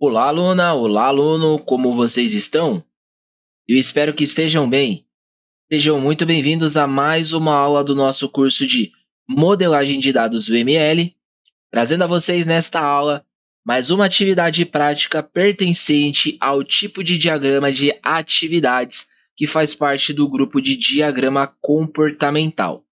Olá, aluna! Olá, aluno! Como vocês estão? Eu espero que estejam bem. Sejam muito bem-vindos a mais uma aula do nosso curso de Modelagem de Dados UML, trazendo a vocês nesta aula mais uma atividade prática pertencente ao tipo de diagrama de atividades que faz parte do grupo de diagrama comportamental.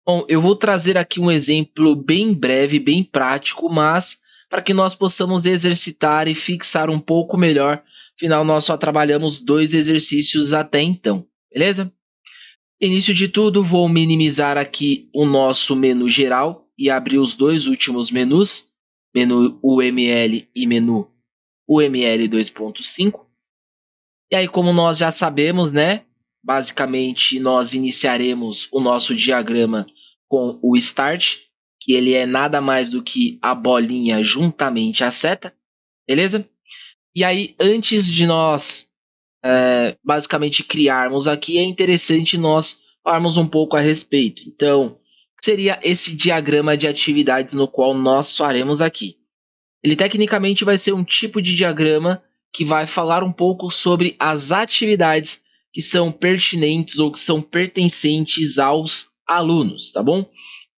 Bom, eu vou trazer aqui um exemplo bem breve, bem prático, mas para que nós possamos exercitar e fixar um pouco melhor. Afinal, nós só trabalhamos 2 exercícios até então, beleza? Início de tudo, vou minimizar aqui o nosso menu geral e abrir os 2 últimos menus, menu UML e menu UML 2.5. E aí, como nós já sabemos, né? Basicamente, nós iniciaremos o nosso diagrama com o start, que ele é nada mais do que a bolinha juntamente à seta, beleza? E aí, antes de nós basicamente criarmos aqui, é interessante nós falarmos um pouco a respeito. Então, o que seria esse diagrama de atividades no qual nós faremos aqui? Ele tecnicamente vai ser um tipo de diagrama que vai falar um pouco sobre as atividades que são pertinentes ou que são pertencentes aos alunos, tá bom?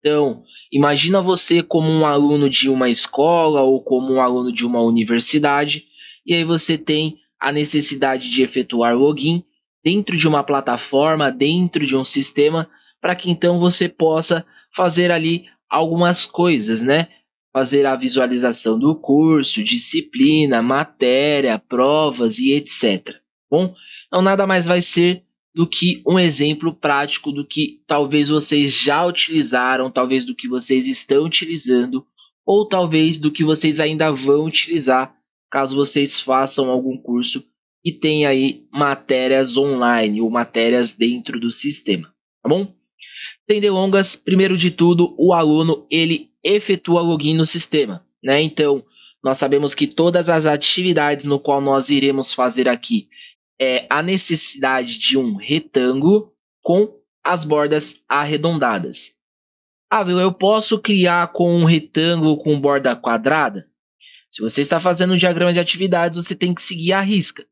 Então, imagina você como um aluno de uma escola ou como um aluno de uma universidade, e aí você tem a necessidade de efetuar login dentro de uma plataforma, dentro de um sistema, para que então você possa fazer ali algumas coisas, né? Fazer a visualização do curso, disciplina, matéria, provas e etc. Bom, então nada mais vai ser do que um exemplo prático do que talvez vocês já utilizaram, talvez do que vocês estão utilizando, ou talvez do que vocês ainda vão utilizar, caso vocês façam algum curso e tenha aí matérias online ou matérias dentro do sistema, tá bom? Sem delongas, primeiro de tudo, o aluno ele efetua login no sistema, né? Então, nós sabemos que todas as atividades no qual nós iremos fazer aqui é a necessidade de um retângulo com as bordas arredondadas. Ah, eu posso criar com um retângulo com borda quadrada? Se você está fazendo um diagrama de atividades, você tem que seguir a risca.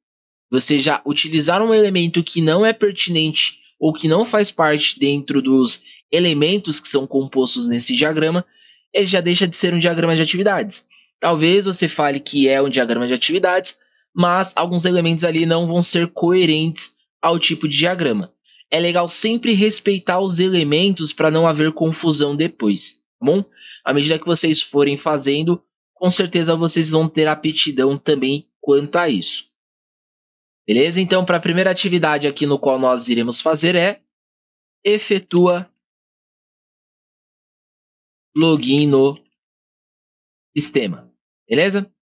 Você já utilizar um elemento que não é pertinente ou que não faz parte dentro dos elementos que são compostos nesse diagrama, ele já deixa de ser um diagrama de atividades. Talvez você fale que é um diagrama de atividades, mas alguns elementos ali não vão ser coerentes ao tipo de diagrama. É legal sempre respeitar os elementos para não haver confusão depois, tá bom? À medida que vocês forem fazendo, com certeza vocês vão ter aptidão também quanto a isso. Beleza? Então, para a primeira atividade aqui no qual nós iremos fazer é efetua login no sistema. Beleza?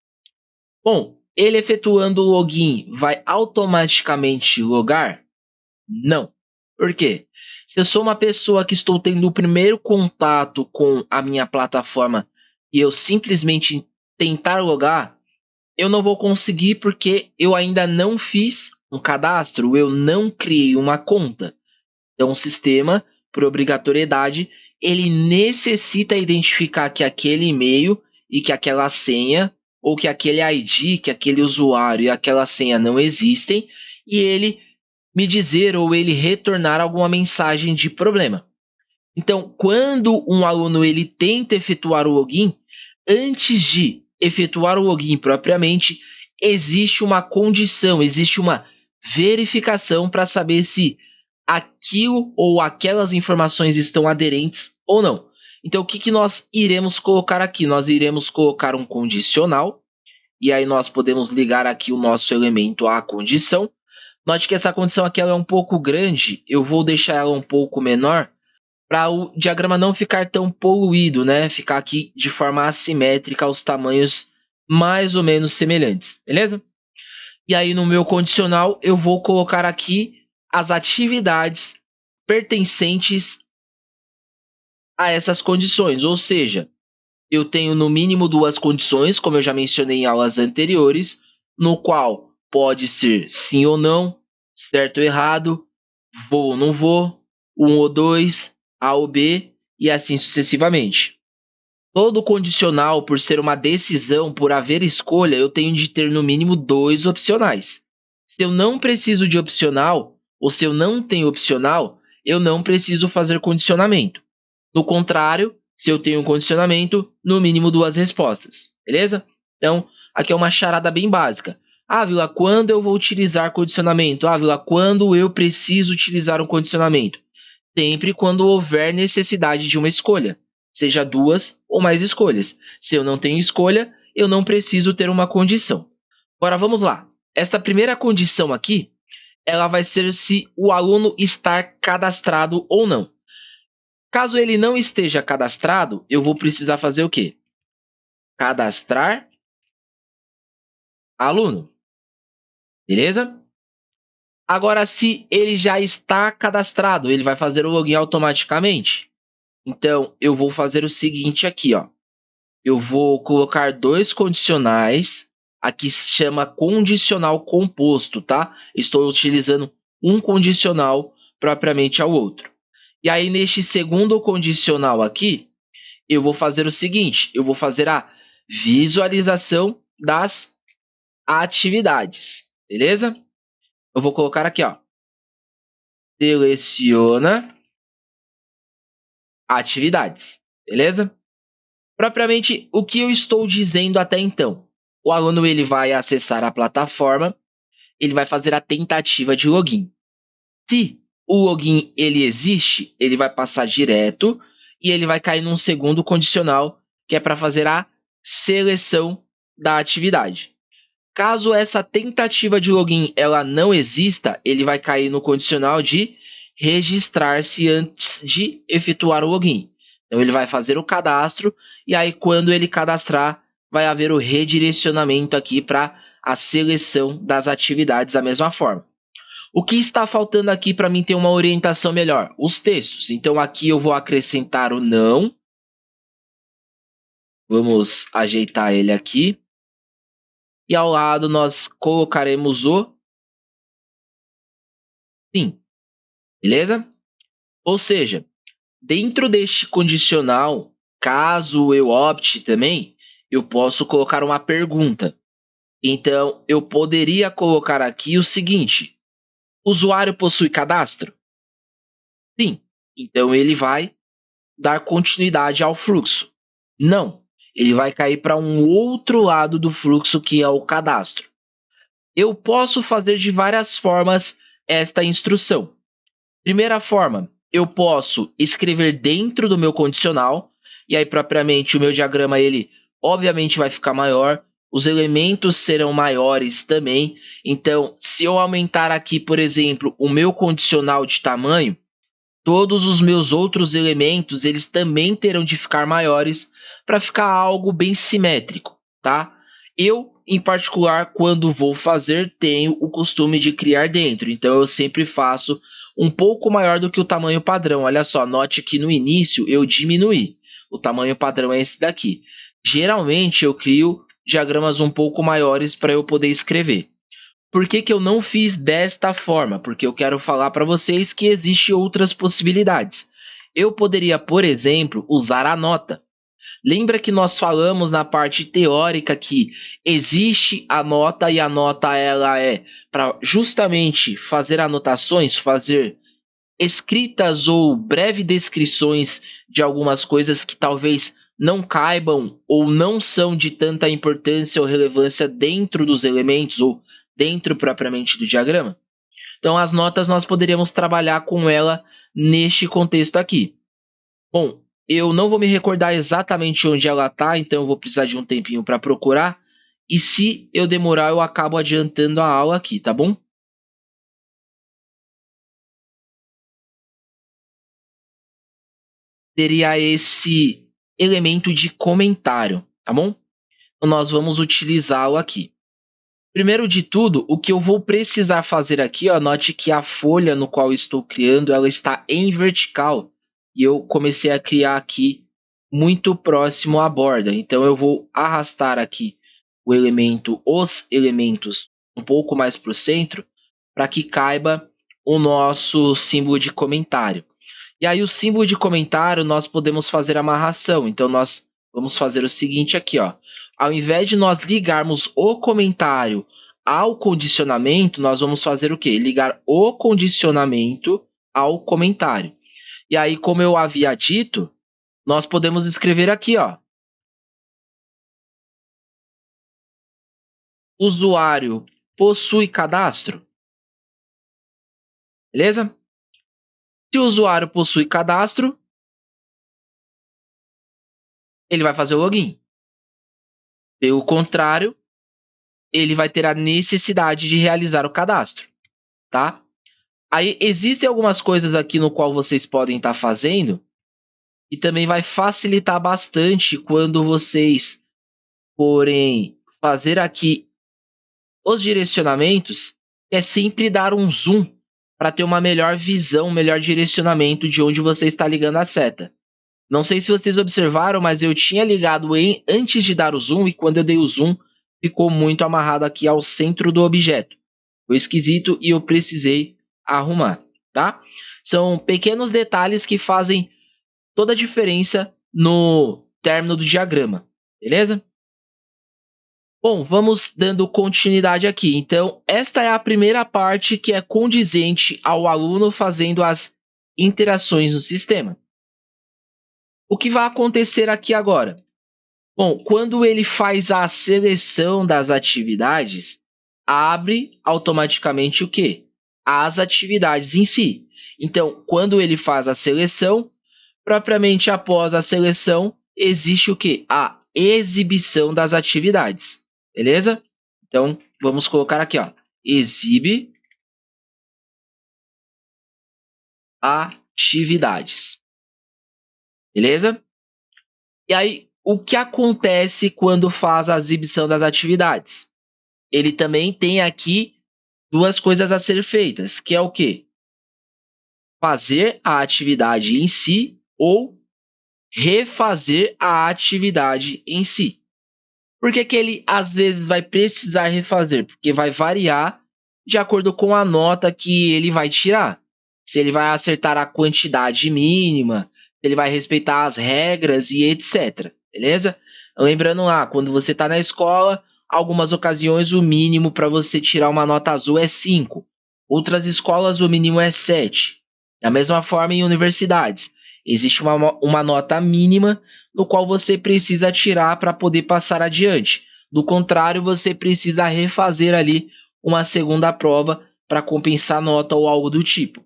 Bom, ele efetuando o login vai automaticamente logar? Não. Por quê? Se eu sou uma pessoa que estou tendo o primeiro contato com a minha plataforma e eu simplesmente tentar logar, eu não vou conseguir porque eu ainda não fiz um cadastro, eu não criei uma conta. Então, o sistema, por obrigatoriedade, ele necessita identificar que aquele e-mail e que aquela senha, ou que aquele ID, que aquele usuário e aquela senha não existem, e ele me dizer ou ele retornar alguma mensagem de problema. Então, quando um aluno ele tenta efetuar o login, antes de efetuar o login propriamente, existe uma condição, existe uma verificação para saber se aquilo ou aquelas informações estão aderentes ou não. Então, o que nós iremos colocar aqui? Nós iremos colocar um condicional, e aí nós podemos ligar aqui o nosso elemento à condição. Note que essa condição aqui ela é um pouco grande, eu vou deixar ela um pouco menor, para o diagrama não ficar tão poluído, né? Ficar aqui de forma assimétrica aos tamanhos mais ou menos semelhantes, beleza? E aí no meu condicional eu vou colocar aqui as atividades pertencentes a essas condições, ou seja, eu tenho no mínimo 2 condições, como eu já mencionei em aulas anteriores, no qual pode ser sim ou não, certo ou errado, vou ou não vou, 1 ou 2, A ou B, e assim sucessivamente. Todo condicional, por ser uma decisão, por haver escolha, eu tenho de ter no mínimo 2 opcionais. Se eu não preciso de opcional, ou se eu não tenho opcional, eu não preciso fazer condicionamento. No contrário, se eu tenho um condicionamento, no mínimo 2 respostas, beleza? Então, aqui é uma charada bem básica. Ah, Vila, quando eu vou utilizar condicionamento? Ah, Vila, quando eu preciso utilizar um condicionamento? Sempre quando houver necessidade de uma escolha, seja 2 ou mais escolhas. Se eu não tenho escolha, eu não preciso ter uma condição. Agora vamos lá. Esta primeira condição aqui, ela vai ser se o aluno estar cadastrado ou não. Caso ele não esteja cadastrado, eu vou precisar fazer o quê? Cadastrar aluno. Beleza? Agora, se ele já está cadastrado, ele vai fazer o login automaticamente. Então, eu vou fazer o seguinte aqui, ó. Eu vou colocar 2 condicionais. Aqui se chama condicional composto, tá? Estou utilizando um condicional propriamente ao outro. E aí, neste segundo condicional aqui, eu vou fazer o seguinte. Eu vou fazer a visualização das atividades. Beleza? Eu vou colocar aqui, ó. Seleciona atividades. Beleza? Propriamente, o que eu estou dizendo até então? O aluno ele vai acessar a plataforma, ele vai fazer a tentativa de login. Se o login ele existe, ele vai passar direto e ele vai cair num segundo condicional, que é para fazer a seleção da atividade. Caso essa tentativa de login ela não exista, ele vai cair no condicional de registrar-se antes de efetuar o login. Então ele vai fazer o cadastro e aí quando ele cadastrar, vai haver o redirecionamento aqui para a seleção das atividades da mesma forma. O que está faltando aqui para mim ter uma orientação melhor? Os textos. Então aqui eu vou acrescentar o não. Vamos ajeitar ele aqui. E ao lado nós colocaremos o sim. Beleza? Ou seja, dentro deste condicional, caso eu opte também, eu posso colocar uma pergunta. Então, eu poderia colocar aqui o seguinte: o usuário possui cadastro? Sim. Então, ele vai dar continuidade ao fluxo. Não. Ele vai cair para um outro lado do fluxo, que é o cadastro. Eu posso fazer de várias formas esta instrução. Primeira forma, eu posso escrever dentro do meu condicional, e aí propriamente o meu diagrama ele obviamente vai ficar maior, os elementos serão maiores também. Então, se eu aumentar aqui, por exemplo, o meu condicional de tamanho, todos os meus outros elementos eles também terão de ficar maiores para ficar algo bem simétrico, tá? Eu, em particular, quando vou fazer, tenho o costume de criar dentro, então eu sempre faço um pouco maior do que o tamanho padrão. Olha só, note que no início eu diminuí. O tamanho padrão é esse daqui. Geralmente eu crio diagramas um pouco maiores para eu poder escrever. Por que que eu não fiz desta forma? Porque eu quero falar para vocês que existem outras possibilidades. Eu poderia, por exemplo, usar a nota. Lembra que nós falamos na parte teórica que existe a nota e a nota ela é para justamente fazer anotações, fazer escritas ou breves descrições de algumas coisas que talvez não caibam ou não são de tanta importância ou relevância dentro dos elementos ou dentro propriamente do diagrama. Então as notas nós poderíamos trabalhar com ela neste contexto aqui. Bom, eu não vou me recordar exatamente onde ela está, então eu vou precisar de um tempinho para procurar. E se eu demorar, eu acabo adiantando a aula aqui, tá bom? Seria esse elemento de comentário, tá bom? Então nós vamos utilizá-lo aqui. Primeiro de tudo, o que eu vou precisar fazer aqui, ó, note que a folha no qual estou criando, ela está em vertical. E eu comecei a criar aqui muito próximo à borda. Então eu vou arrastar aqui os elementos um pouco mais para o centro, para que caiba o nosso símbolo de comentário. E aí o símbolo de comentário nós podemos fazer amarração. Então nós vamos fazer o seguinte aqui, ó. Ao invés de nós ligarmos o comentário ao condicionamento, nós vamos fazer o quê? Ligar o condicionamento ao comentário. E aí, como eu havia dito, nós podemos escrever aqui, ó. Usuário possui cadastro? Beleza? Se o usuário possui cadastro, ele vai fazer o login. Pelo contrário, ele vai ter a necessidade de realizar o cadastro, tá? Aí existem algumas coisas aqui no qual vocês podem estar fazendo e também vai facilitar bastante quando vocês forem fazer aqui os direcionamentos, é sempre dar um zoom para ter uma melhor visão, um melhor direcionamento de onde você está ligando a seta. Não sei se vocês observaram, mas eu tinha ligado antes de dar o zoom e quando eu dei o zoom, ficou muito amarrado aqui ao centro do objeto. Foi esquisito e eu precisei arrumar, tá? São pequenos detalhes que fazem toda a diferença no término do diagrama, beleza? Bom, vamos dando continuidade aqui. Então, esta é a primeira parte que é condizente ao aluno fazendo as interações no sistema. O que vai acontecer aqui agora? Bom, quando ele faz a seleção das atividades, abre automaticamente o quê? As atividades em si. Então, quando ele faz a seleção, propriamente após a seleção, existe o quê? A exibição das atividades. Beleza? Então, vamos colocar aqui, ó. Exibe atividades. Beleza? E aí, o que acontece quando faz a exibição das atividades? Ele também tem aqui duas coisas a ser feitas, que é o quê? Fazer a atividade em si ou refazer a atividade em si. Por que ele às vezes vai precisar refazer? Porque vai variar de acordo com a nota que ele vai tirar. Se ele vai acertar a quantidade mínima, se ele vai respeitar as regras e etc. Beleza? Lembrando lá, quando você está na escola, algumas ocasiões o mínimo para você tirar uma nota azul é 5. Outras escolas o mínimo é 7. Da mesma forma em universidades. Existe uma nota mínima no qual você precisa tirar para poder passar adiante. Do contrário, você precisa refazer ali uma segunda prova para compensar nota ou algo do tipo.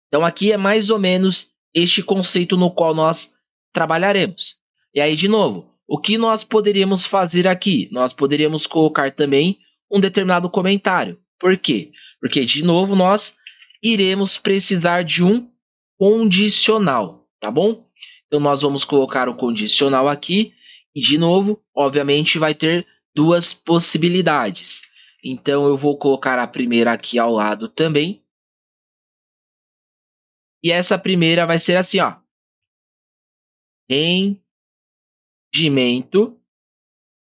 Então aqui é mais ou menos este conceito no qual nós trabalharemos. E aí, de novo, o que nós poderíamos fazer aqui? Nós poderíamos colocar também um determinado comentário. Por quê? Porque, de novo, nós iremos precisar de um condicional, tá bom? Então, nós vamos colocar o condicional aqui e, de novo, obviamente, vai ter duas possibilidades. Então, eu vou colocar a primeira aqui ao lado também. E essa primeira vai ser assim, ó. Rendimento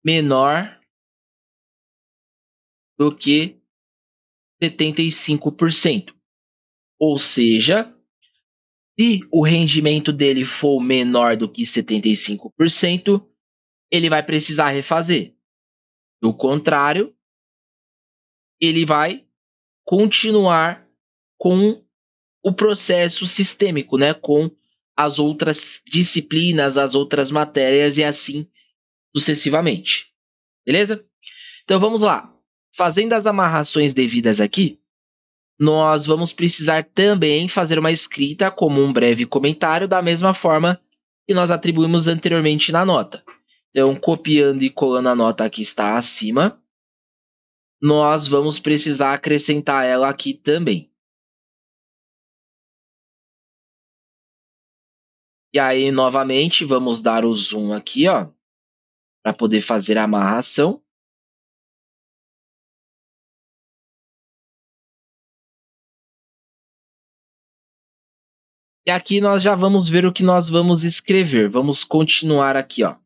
menor do que 75%. Ou seja, se o rendimento dele for menor do que 75%, ele vai precisar refazer. Do contrário, ele vai continuar com o processo sistêmico, né? Com as outras disciplinas, as outras matérias e assim sucessivamente. Beleza? Então vamos lá. Fazendo as amarrações devidas aqui, nós vamos precisar também fazer uma escrita como um breve comentário, da mesma forma que nós atribuímos anteriormente na nota. Então, copiando e colando a nota que está acima, nós vamos precisar acrescentar ela aqui também. E aí, novamente, vamos dar o zoom aqui, ó, para poder fazer a amarração. E aqui nós já vamos ver o que nós vamos escrever. Vamos continuar aqui, ó.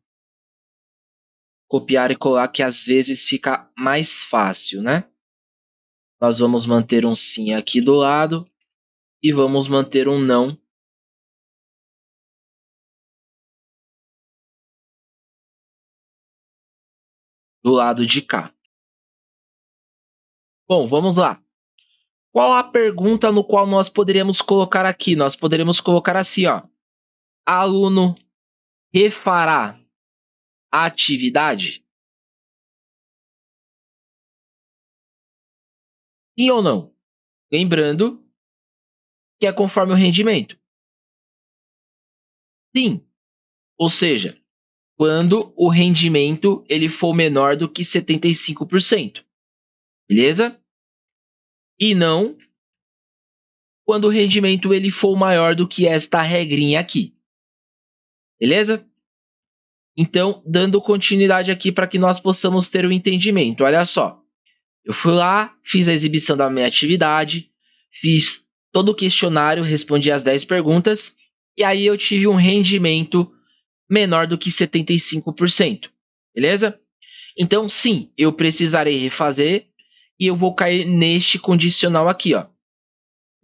Copiar e colar, que às vezes fica mais fácil, né? Nós vamos manter um sim aqui do lado e vamos manter um não do lado de cá. Bom, vamos lá. Qual a pergunta no qual nós poderíamos colocar aqui? Nós poderíamos colocar assim, ó. Aluno refará a atividade? Sim ou não? Lembrando que é conforme o rendimento. Sim. Ou seja, quando o rendimento ele for menor do que 75%. Beleza? E não quando o rendimento ele for maior do que esta regrinha aqui. Beleza? Então, dando continuidade aqui para que nós possamos ter um entendimento. Olha só. Eu fui lá, fiz a exibição da minha atividade, fiz todo o questionário, respondi as 10 perguntas, e aí eu tive um rendimento menor do que 75%. Beleza? Então, sim, eu precisarei refazer e eu vou cair neste condicional aqui, ó.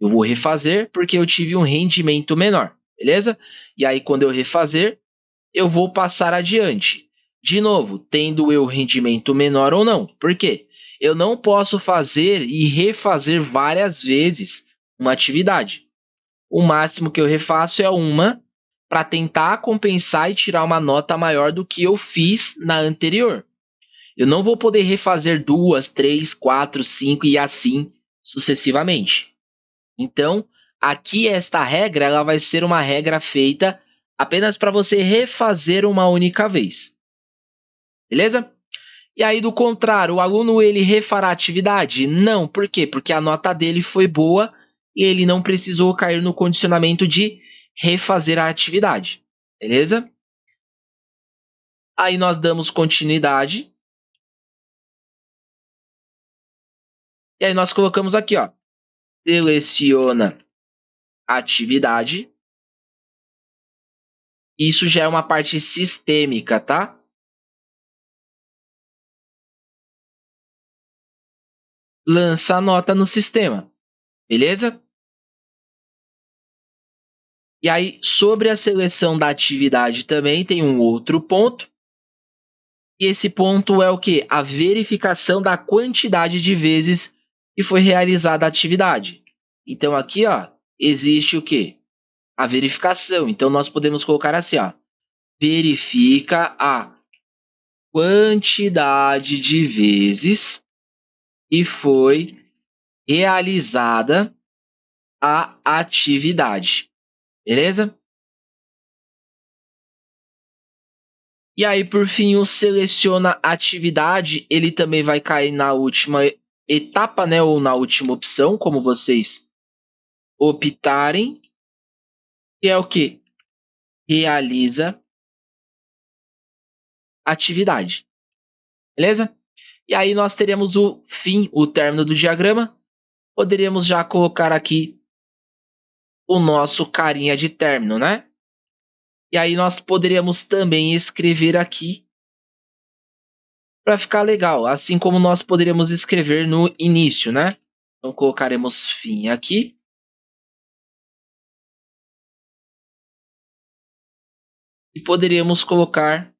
Eu vou refazer porque eu tive um rendimento menor, beleza? E aí, quando eu refazer, eu vou passar adiante. De novo, tendo eu rendimento menor ou não. Por quê? Eu não posso fazer e refazer várias vezes uma atividade. O máximo que eu refaço é uma para tentar compensar e tirar uma nota maior do que eu fiz na anterior. Eu não vou poder refazer 2, 3, 4, 5 e assim sucessivamente. Então, aqui esta regra ela vai ser uma regra feita apenas para você refazer uma única vez. Beleza? E aí, do contrário, o aluno ele refará a atividade? Não. Por quê? Porque a nota dele foi boa e ele não precisou cair no condicionamento de refazer a atividade. Beleza? Aí nós damos continuidade. E aí nós colocamos aqui, ó. Seleciona atividade. Isso já é uma parte sistêmica, tá? Lança a nota no sistema. Beleza? E aí, sobre a seleção da atividade também tem um outro ponto. E esse ponto é o que? A verificação da quantidade de vezes que foi realizada a atividade. Então aqui, ó, existe o que? A verificação. Então nós podemos colocar assim, ó. Verifica a quantidade de vezes que foi realizada a atividade. Beleza? E aí, por fim, o seleciona atividade, ele também vai cair na última etapa, né, ou na última opção, como vocês optarem, que é o que? Realiza atividade. Beleza? E aí nós teremos o fim, o término do diagrama. Poderíamos já colocar aqui o nosso carinha de término, né? E aí nós poderíamos também escrever aqui para ficar legal, assim como nós poderíamos escrever no início, né? Então colocaremos fim aqui. E poderíamos colocar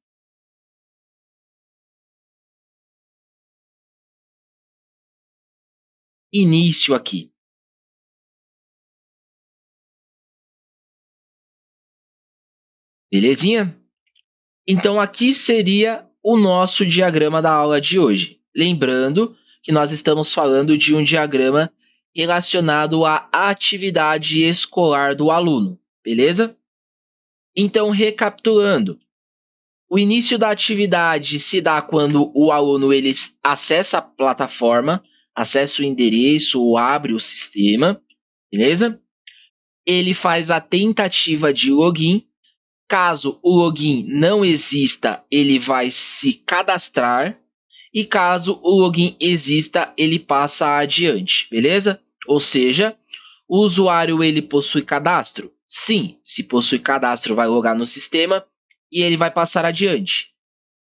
início aqui. Belezinha? Então aqui seria o nosso diagrama da aula de hoje. Lembrando que nós estamos falando de um diagrama relacionado à atividade escolar do aluno, beleza? Então, recapitulando, o início da atividade se dá quando o aluno ele acessa a plataforma, acessa o endereço ou abre o sistema, beleza? Ele faz a tentativa de login. Caso o login não exista, ele vai se cadastrar. E caso o login exista, ele passa adiante, beleza? Ou seja, o usuário ele possui cadastro? Sim, se possui cadastro, vai logar no sistema e ele vai passar adiante.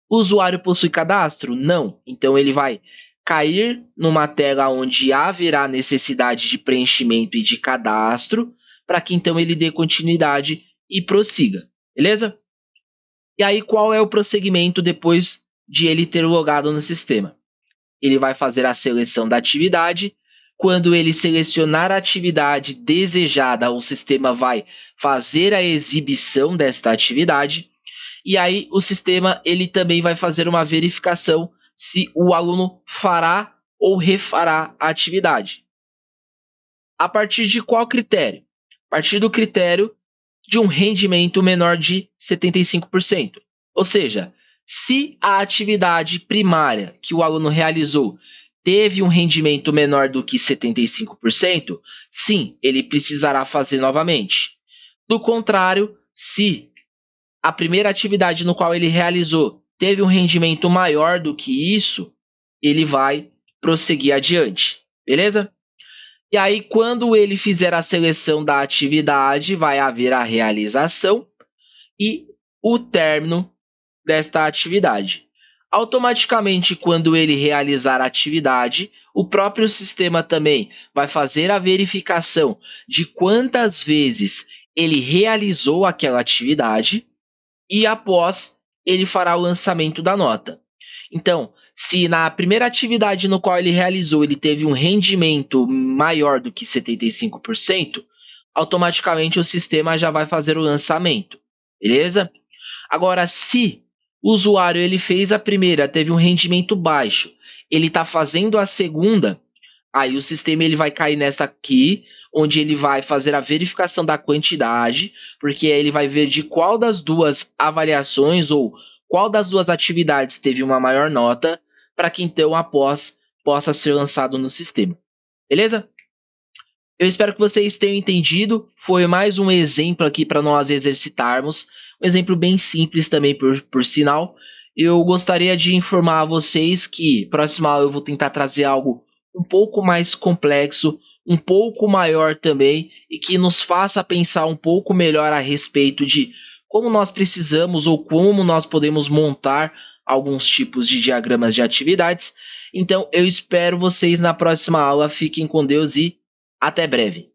O usuário possui cadastro? Não. Então ele vai cair numa tela onde haverá necessidade de preenchimento e de cadastro, para que então ele dê continuidade e prossiga, beleza? E aí qual é o prosseguimento depois de ele ter logado no sistema. Ele vai fazer a seleção da atividade. Quando ele selecionar a atividade desejada, o sistema vai fazer a exibição desta atividade. E aí o sistema ele também vai fazer uma verificação se o aluno fará ou refará a atividade. A partir de qual critério? A partir do critério de um rendimento menor de 75%. Ou seja, se a atividade primária que o aluno realizou teve um rendimento menor do que 75%, sim, ele precisará fazer novamente. Do contrário, se a primeira atividade no qual ele realizou teve um rendimento maior do que isso, ele vai prosseguir adiante, beleza? E aí, quando ele fizer a seleção da atividade, vai haver a realização e o término desta atividade. Automaticamente, quando ele realizar a atividade, o próprio sistema também vai fazer a verificação de quantas vezes ele realizou aquela atividade e após ele fará o lançamento da nota. Então, se na primeira atividade no qual ele realizou ele teve um rendimento maior do que 75%, automaticamente o sistema já vai fazer o lançamento, beleza? Agora, se o usuário ele fez a primeira, teve um rendimento baixo, ele está fazendo a segunda, aí o sistema ele vai cair nessa aqui, onde ele vai fazer a verificação da quantidade, porque aí ele vai ver de qual das duas avaliações ou qual das duas atividades teve uma maior nota, para que então após possa ser lançado no sistema. Beleza? Eu espero que vocês tenham entendido. Foi mais um exemplo aqui para nós exercitarmos. Um exemplo bem simples também, por sinal. Eu gostaria de informar a vocês que próxima aula eu vou tentar trazer algo um pouco mais complexo, um pouco maior também, e que nos faça pensar um pouco melhor a respeito de como nós precisamos ou como nós podemos montar alguns tipos de diagramas de atividades. Então, eu espero vocês na próxima aula. Fiquem com Deus e até breve.